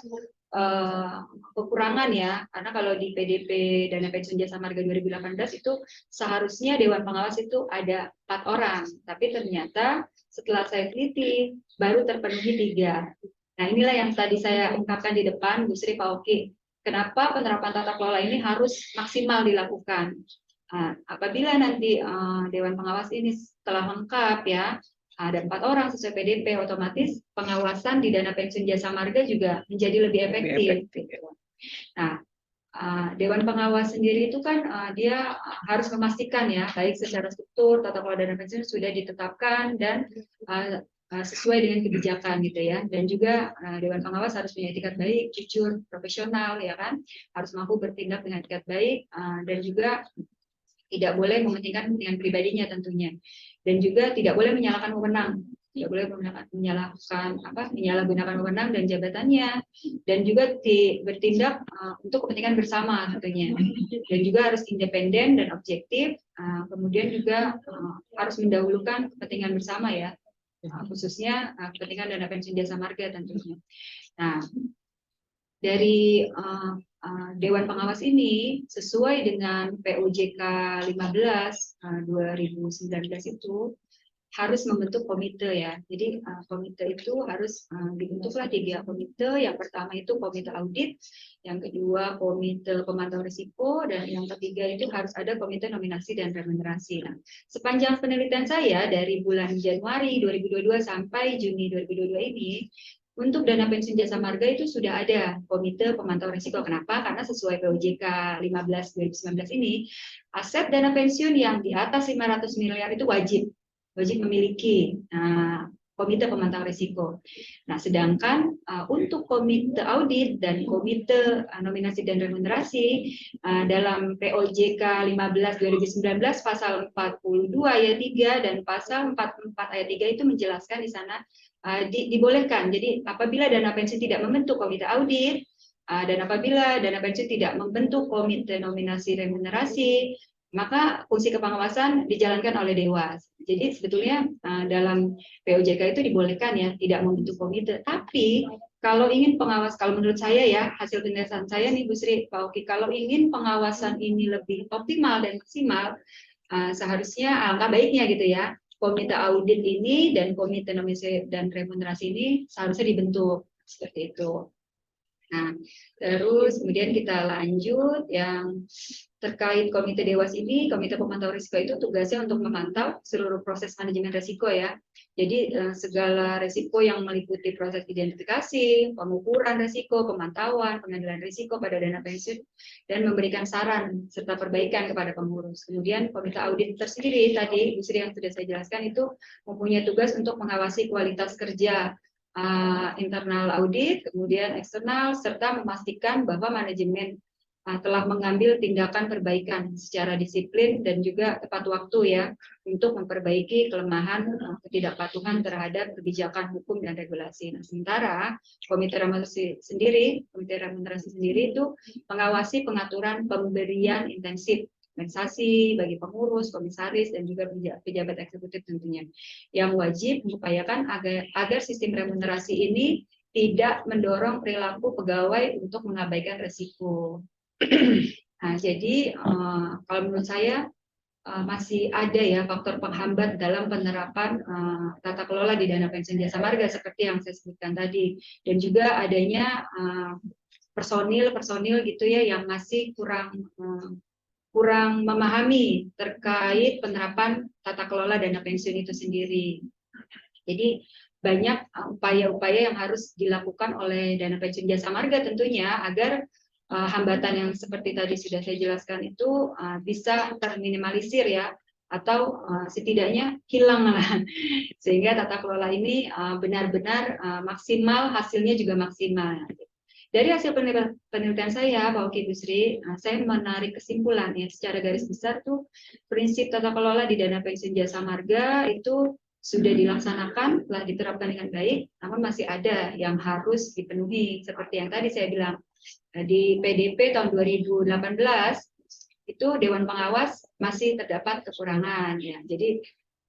kekurangan ya, karena kalau di PDP Dana Pensiun Jasa Marga 2018 itu seharusnya Dewan Pengawas itu ada 4 orang, tapi ternyata setelah saya teliti baru terpenuhi 3. Nah, inilah yang tadi saya ungkapkan di depan, Bu Sri, Pak Oki. Kenapa penerapan tata kelola ini harus maksimal dilakukan? Apabila nanti Dewan Pengawas ini telah lengkap ya, ada 4 orang sesuai PDP, otomatis pengawasan di dana pensiun jasa marga juga menjadi lebih efektif. Nah, Dewan Pengawas sendiri itu kan dia harus memastikan ya, baik secara struktur tata kelola dana pensiun sudah ditetapkan dan sesuai dengan kebijakan gitu ya, dan juga Dewan Pengawas harus punya etikat baik, jujur, profesional ya kan, harus mampu bertindak dengan etikat baik dan juga tidak boleh mementingkan kepentingan pribadinya tentunya, dan juga tidak boleh menyalahkan wewenang, tidak boleh menyalahgunakan wewenang dan jabatannya, dan juga bertindak untuk kepentingan bersama tentunya, dan juga harus independen dan objektif, kemudian juga harus mendahulukan kepentingan bersama ya, khususnya kepentingan dana pensiun jasa marga tentunya. Nah, dari Dewan Pengawas ini sesuai dengan POJK 15 2019 itu harus membentuk komite ya. Jadi komite itu harus dibentuklah 3 komite. Yang pertama itu komite audit, yang kedua komite pemantau risiko, dan yang ketiga itu harus ada komite nominasi dan remunerasi. Nah, sepanjang penelitian saya dari bulan Januari 2022 sampai Juni 2022 ini, untuk dana pensiun jasa marga itu sudah ada komite pemantau risiko. Kenapa? Karena sesuai POJK 15 2019 ini, aset dana pensiun yang di atas 500 miliar itu wajib memiliki komite pemantau risiko. Nah, sedangkan untuk komite audit dan komite nominasi dan remunerasi dalam POJK 15 2019 pasal 42 ayat 3 dan pasal 44 ayat 3 itu menjelaskan di sana dibolehkan. Jadi apabila dana pensiun tidak membentuk komite audit dan apabila dana pensiun tidak membentuk komite nominasi remunerasi, maka fungsi kepengawasan dijalankan oleh Dewas. Jadi sebetulnya dalam POJK itu dibolehkan ya tidak membentuk komite. Tapi kalau ingin pengawas, kalau menurut saya ya, hasil penelitian saya nih Bu Sri, Pak Oki, kalau ingin pengawasan ini lebih optimal dan maksimal, seharusnya alangkah baiknya gitu ya, komite audit ini dan komite nominasi dan remunerasi ini seharusnya dibentuk seperti itu. Nah, terus kemudian kita lanjut yang terkait komite Dewas ini, komite pemantau risiko itu tugasnya untuk memantau seluruh proses manajemen risiko ya. Jadi segala risiko yang meliputi proses identifikasi, pengukuran risiko, pemantauan, pengendalian risiko pada dana pensiun, dan memberikan saran serta perbaikan kepada pengurus. Kemudian komite audit tersendiri tadi, Bu Sri yang sudah saya jelaskan itu mempunyai tugas untuk mengawasi kualitas kerja internal audit, kemudian eksternal, serta memastikan bahwa manajemen telah mengambil tindakan perbaikan secara disiplin dan juga tepat waktu ya untuk memperbaiki kelemahan ketidakpatuhan terhadap kebijakan hukum dan regulasi. Nah, sementara komite remunerasi sendiri itu mengawasi pengaturan pemberian intensif kompensasi bagi pengurus, komisaris, dan juga pejabat eksekutif tentunya, yang wajib mengupayakan agar sistem remunerasi ini tidak mendorong perilaku pegawai untuk mengabaikan risiko. Nah, jadi kalau menurut saya masih ada ya faktor penghambat dalam penerapan tata kelola di dana pensiun jasa marga seperti yang saya sebutkan tadi, dan juga adanya personil gitu ya yang masih kurang memahami terkait penerapan tata kelola dana pensiun itu sendiri. Jadi banyak upaya-upaya yang harus dilakukan oleh dana pensiun jasa marga tentunya agar hambatan yang seperti tadi sudah saya jelaskan itu bisa terminimalisir ya, atau setidaknya hilang lah, sehingga tata kelola ini benar-benar maksimal, hasilnya juga maksimal. Dari hasil penelitian saya, Pak Oki, Bu Sri, saya menarik kesimpulan ya, secara garis besar tuh prinsip tata kelola di dana pensiun jasa marga itu sudah dilaksanakan, telah diterapkan dengan baik, namun masih ada yang harus dipenuhi seperti yang tadi saya bilang. Di PDP tahun 2018 itu Dewan Pengawas masih terdapat kekurangan ya. Jadi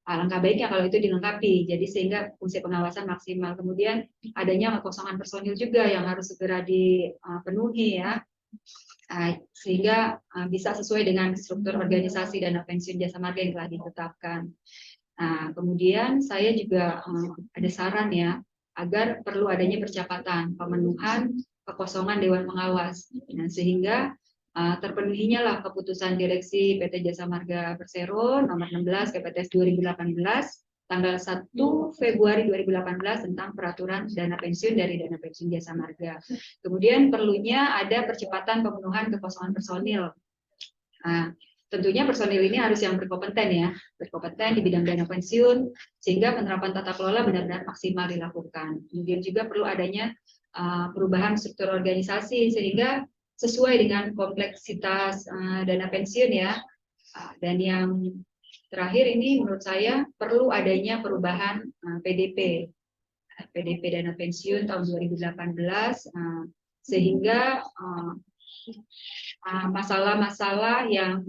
alangkah baiknya kalau itu dilengkapi. Jadi sehingga fungsi pengawasan maksimal. Kemudian adanya kekosongan personil juga yang harus segera dipenuhi ya. Sehingga bisa sesuai dengan struktur organisasi dana pensiun jasa marga yang telah ditetapkan. Nah, kemudian saya juga ada saran ya, agar perlu adanya percepatan pemenuhan kekosongan Dewan Pengawas. Nah, sehingga terpenuhinya lah keputusan Direksi PT Jasa Marga Persero nomor 16 KPTS 2018 tanggal 1 Februari 2018 tentang peraturan dana pensiun dari dana pensiun jasa marga. Kemudian perlunya ada percepatan pemenuhan kekosongan personil. Nah, tentunya personil ini harus yang berkompeten ya, berkompeten di bidang dana pensiun, sehingga penerapan tata kelola benar-benar maksimal dilakukan. Kemudian juga perlu adanya perubahan struktur organisasi, sehingga sesuai dengan kompleksitas dana pensiun ya. Dan yang terakhir ini menurut saya perlu adanya perubahan PDP dana pensiun tahun 2018 sehingga masalah-masalah yang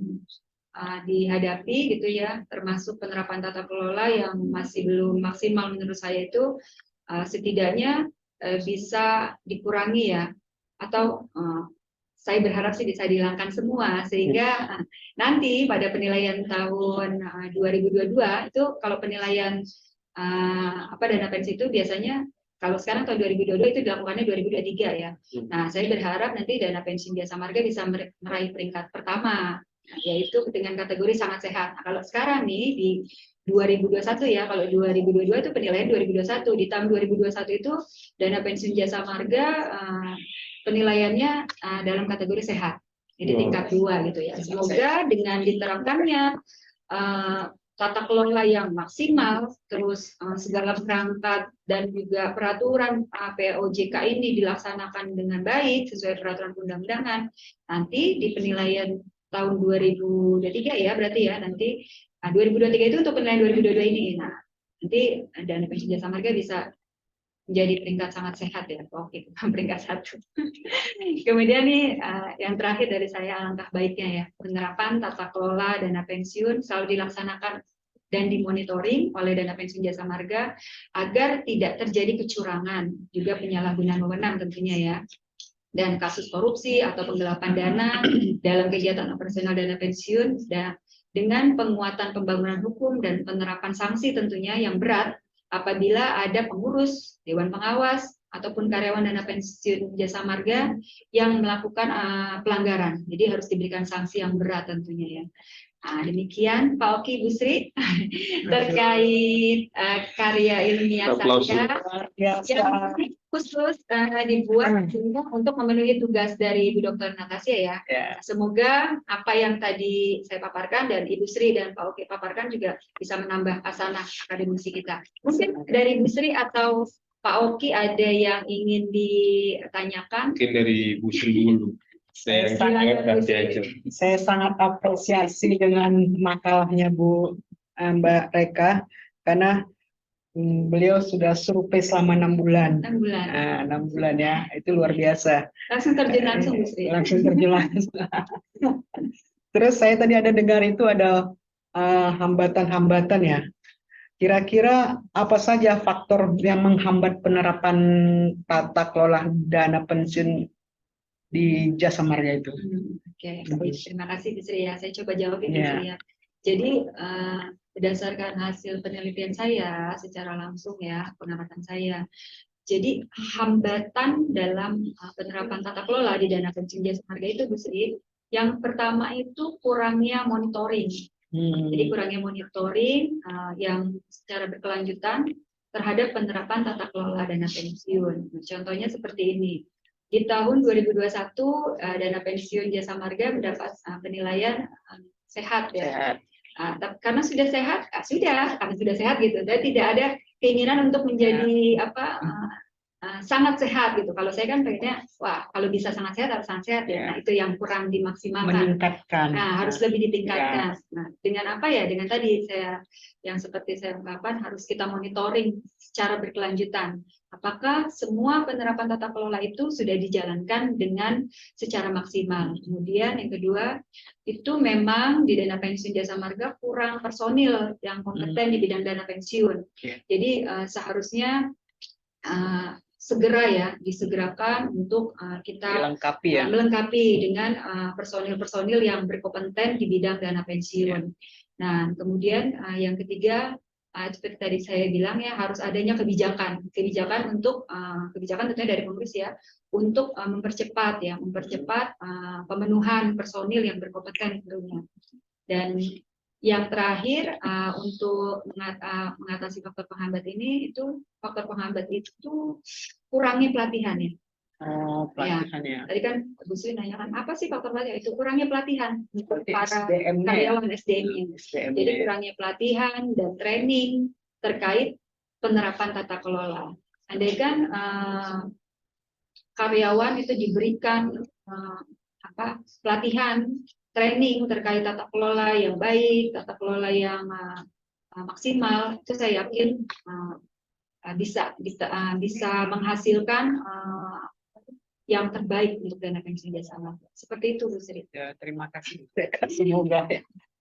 dihadapi gitu ya, termasuk penerapan tata kelola yang masih belum maksimal menurut saya itu setidaknya bisa dikurangi ya, atau saya berharap sih bisa dihilangkan semua sehingga nanti pada penilaian tahun 2022 itu kalau penilaian dana pensiun itu biasanya kalau sekarang tahun 2022 itu dilakukannya 2023 ya. Nah, saya berharap nanti dana pensiun jasa marga bisa meraih peringkat pertama, yaitu dengan kategori sangat sehat. Nah, kalau sekarang nih di 2021 ya, kalau 2022 itu penilaian 2021, di tahun 2021 itu dana pensiun jasa marga penilaiannya dalam kategori sehat. Jadi tingkat 2 gitu ya. Semoga dengan diterapkannya tata kelola yang maksimal, terus segala perangkat dan juga peraturan POJK ini dilaksanakan dengan baik sesuai peraturan undang-undangan, nanti di penilaian tahun 2023 ya berarti ya, nanti 2023 itu untuk penilaian 2022 ini. Nah, nanti dana pensiun jasa marga bisa menjadi peringkat sangat sehat ya, oke, peringkat 1. Kemudian nih yang terakhir dari saya, alangkah baiknya ya penerapan tata kelola dana pensiun selalu dilaksanakan dan dimonitoring oleh dana pensiun jasa marga agar tidak terjadi kecurangan, juga penyalahgunaan wewenang tentunya ya, dan kasus korupsi atau penggelapan dana dalam kegiatan operasional dana pensiun, dan dengan penguatan pembangunan hukum dan penerapan sanksi tentunya yang berat apabila ada pengurus, dewan pengawas, ataupun karyawan dana pensiun jasa marga yang melakukan pelanggaran. Jadi harus diberikan sanksi yang berat tentunya ya. Demikian Pak Oki, Bu Sri terkait karya ilmiah saya yang khusus dibuat untuk memenuhi tugas dari Bu Dr. Natasha ya. Semoga apa yang tadi saya paparkan dan Ibu Sri dan Pak Oki paparkan juga bisa menambah hasanah akademisi kita. Mungkin dari Bu Sri atau Pak Oki ada yang ingin ditanyakan? Mungkin dari Bu Sri dulu. Saya sangat apresiasi dengan makalahnya Mbak Reka, karena beliau sudah survei selama 6 bulan. 6 bulan. 6 bulan ya, itu luar biasa. Langsung terjun langsung, Bu Sri. Langsung terjun langsung. Terus saya tadi ada dengar itu ada hambatan-hambatan ya. Kira-kira apa saja faktor yang menghambat penerapan tata kelola dana pensiun di jasa marga itu? Oke, terima kasih Bu Sri ya. Saya coba jawab ini Bu Sri ya. Jadi berdasarkan hasil penelitian saya secara langsung ya, pengamatan saya. Jadi hambatan dalam penerapan tata kelola di dana pensiun jasa marga itu Bu Sri, yang pertama itu kurangnya monitoring. Jadi kurangnya monitoring yang secara berkelanjutan terhadap penerapan tata kelola dana pensiun. Contohnya seperti ini. Di tahun 2021 dana pensiun jasa marga mendapat penilaian sehat ya. Karena sudah sehat, karena sudah sehat gitu. Dan tidak ada keinginan untuk menjadi sangat sehat gitu. Kalau saya kan pengennya, wah kalau bisa sangat sehat harus sangat sehat ya. Nah itu yang kurang dimaksimalkan. Meningkatkan. Nah harus lebih ditingkatkan. Nah dengan apa ya? Dengan tadi saya yang seperti saya ungkapkan harus kita monitoring secara berkelanjutan. Apakah semua penerapan tata kelola itu sudah dijalankan dengan secara maksimal? Kemudian yang kedua, itu memang di dana pensiun jasa marga kurang personil yang kompeten di bidang dana pensiun. Jadi seharusnya segera ya disegerakan untuk kita melengkapi dengan personil-personil yang berkompeten di bidang dana pensiun. Nah, kemudian yang ketiga seperti tadi saya bilang ya, harus adanya kebijakan untuk kebijakan tentunya dari Pemerintah ya, untuk mempercepat pemenuhan personil yang berkompeten tentunya. Dan yang terakhir, untuk mengatasi faktor penghambat ini, faktor penghambat itu kurangnya pelatihan ya. Pelatihan ya. Tadi kan Bu Sri nanyakan apa sih faktor pelatihan? Itu kurangnya pelatihan untuk para SDM-nya karyawan SDM-nya. Jadi kurangnya pelatihan dan training terkait penerapan tata kelola. Andaikan karyawan itu diberikan pelatihan, training terkait tata kelola yang baik, tata kelola yang maksimal, itu saya yakin bisa menghasilkan yang terbaik untuk dana pensiun jasa marga. Seperti itu, Bu Sri. Ya, terima kasih. Semoga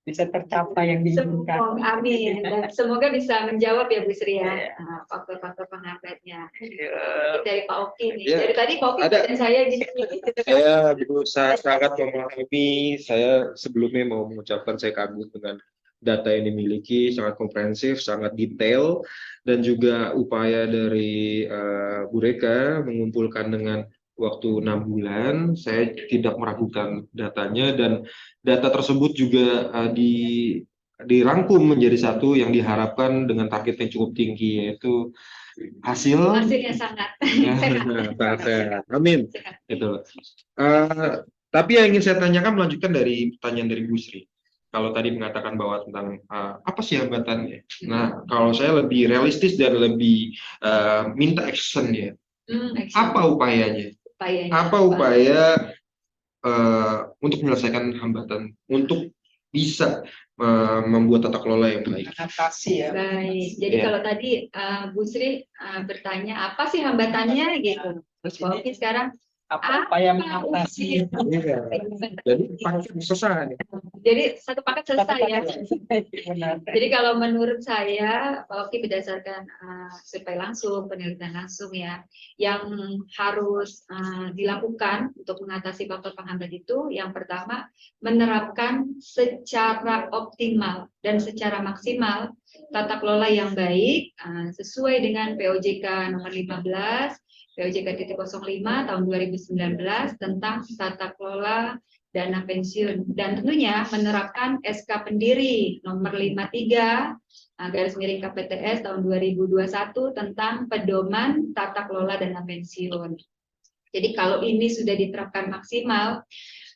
bisa tercapai yang diinginkan. Amin. Dan semoga bisa menjawab ya, Bu Sri ya, faktor-faktor penghambatnya. Dari Pak Oki nih. Dari tadi Pak Oki dan saya gini. Saya berusaha sangat memahami. Saya sebelumnya mau mengucapkan saya kagum dengan data yang dimiliki, sangat komprehensif, sangat detail, dan juga upaya dari Bu Reka mengumpulkan dengan waktu 6 bulan. Saya tidak meragukan datanya, dan data tersebut juga dirangkum menjadi satu yang diharapkan dengan target yang cukup tinggi, yaitu hasilnya sangat sehat. Amin. Itu. Tapi yang ingin saya tanyakan, melanjutkan dari pertanyaan dari Bu Sri. Kalau tadi mengatakan bahwa tentang apa sih hambatannya. Nah, kalau saya lebih realistis dan lebih minta action-nya. Apa upayanya? Apa upaya untuk menyelesaikan hambatan, untuk bisa membuat tata kelola yang baik? Adaptasi ya. Baik. Jadi kalau tadi Bu Sri bertanya apa sih hambatannya gitu. Oke, sekarang apa upaya mengatasi? Jadi paket selesai. Jadi satu paket selesai ya. Jadi kalau menurut saya, Pak Oki, berdasarkan survei langsung, penelitian langsung ya, yang harus dilakukan untuk mengatasi faktor penghambat itu, yang pertama menerapkan secara optimal dan secara maksimal tata kelola yang baik sesuai dengan POJK nomor 15. POJK 05 tahun 2019 tentang tata kelola dana pensiun, dan tentunya menerapkan SK pendiri nomor 53 /KPTS tahun 2021 tentang pedoman tata kelola dana pensiun. Jadi kalau ini sudah diterapkan maksimal,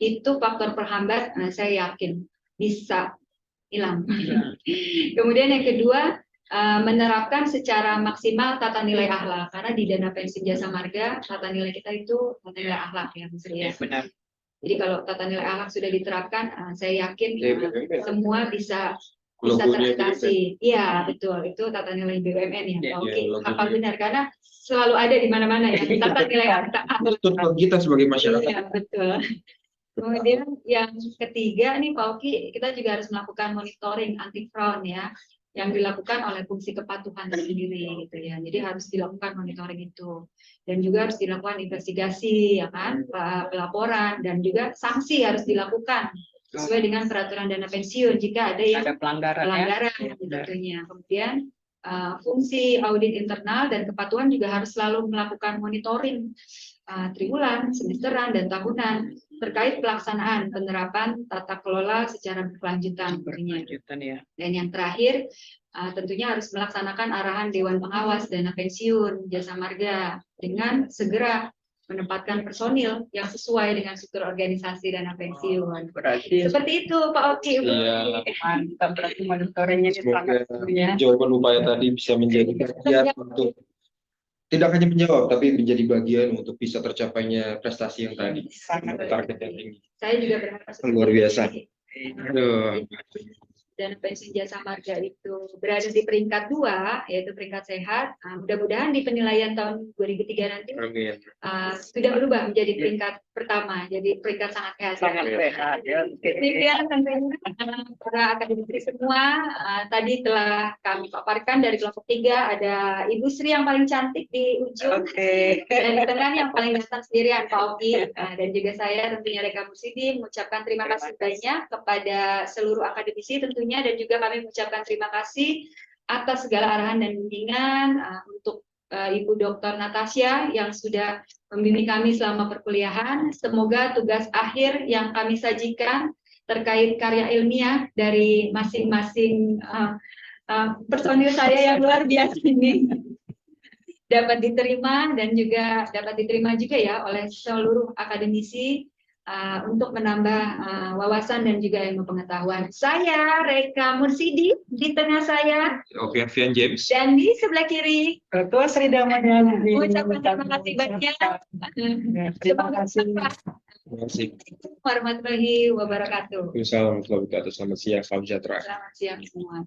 itu faktor penghambat saya yakin bisa hilang. Kemudian yang kedua, menerapkan secara maksimal tata nilai akhlak, karena di dana pensiun jasa marga tata nilai kita itu tata nilai akhlak ya, Bu Sri ya. Benar. Jadi kalau tata nilai akhlak sudah diterapkan, saya yakin semua bisa teratasi. Iya betul, itu tata nilai BUMN ya. Oke, apa benar, karena selalu ada di mana-mana ya tata nilai akhlak. Untuk kita sebagai masyarakat. Iya betul. Kemudian yang ketiga nih Pak Oki, kita juga harus melakukan monitoring anti fraud ya, yang dilakukan oleh fungsi kepatuhan sendiri gitu ya. Jadi harus dilakukan monitoring itu, dan juga harus dilakukan investigasi ya kan, pelaporan, dan juga sanksi harus dilakukan sesuai dengan peraturan dana pensiun jika ada yang pelanggaran tentunya. Kemudian fungsi audit internal dan kepatuhan juga harus selalu melakukan monitoring triwulan, semesteran, dan tahunan terkait pelaksanaan penerapan tata kelola secara berkelanjutan. Ya. Dan yang terakhir, tentunya harus melaksanakan arahan Dewan Pengawas Dana Pensiun Jasa Marga dengan segera menempatkan personil yang sesuai dengan struktur organisasi dana pensiun. Berarti seperti itu Pak Oki. Iya. Mantap, berarti monitoringnya Semoga ya. jawaban upaya tadi bisa menjadi bagian untuk tidak hanya menjawab, tapi menjadi bagian untuk bisa tercapainya prestasi yang tadi. Target yang tinggi. Saya juga berharap luar biasa. Aduh. Dana pensiun jasa marga itu berada di peringkat 2, yaitu peringkat sehat. Mudah-mudahan di penilaian tahun 2003 nanti sudah berubah menjadi peringkat pertama, jadi peringkat sangat sehat. Sangat sehat ya. Demikian tentunya para akademisi semua, tadi telah kami paparkan dari kelompok 3 ada Ibu Sri yang paling cantik di ujung, dan di tengah yang paling ganteng sendirian Pak Oki, dan juga saya tentunya Reka Mursidi mengucapkan terima kasih banyak kepada seluruh akademisi tentunya, dan juga kami mengucapkan terima kasih atas segala arahan dan bimbingan, untuk Ibu Dr. Natasha yang sudah membimbing kami selama perkuliahan. Semoga tugas akhir yang kami sajikan terkait karya ilmiah dari masing-masing personil saya yang luar biasa ini dapat diterima dan juga dapat diterima juga ya oleh seluruh akademisi untuk menambah wawasan dan juga ilmu pengetahuan. Saya Reka Mursidi, di tengah saya Oke, Fian James. dan di sebelah kiri Ketua Sri Damanya. mengucapkan terima kasih banyak. Terima kasih. Terima kasih. Warahmatullahi wabarakatuh. Assalamualaikum warahmatullahi wabarakatuh. Selamat siang, salam sejahtera. Selamat siang semua.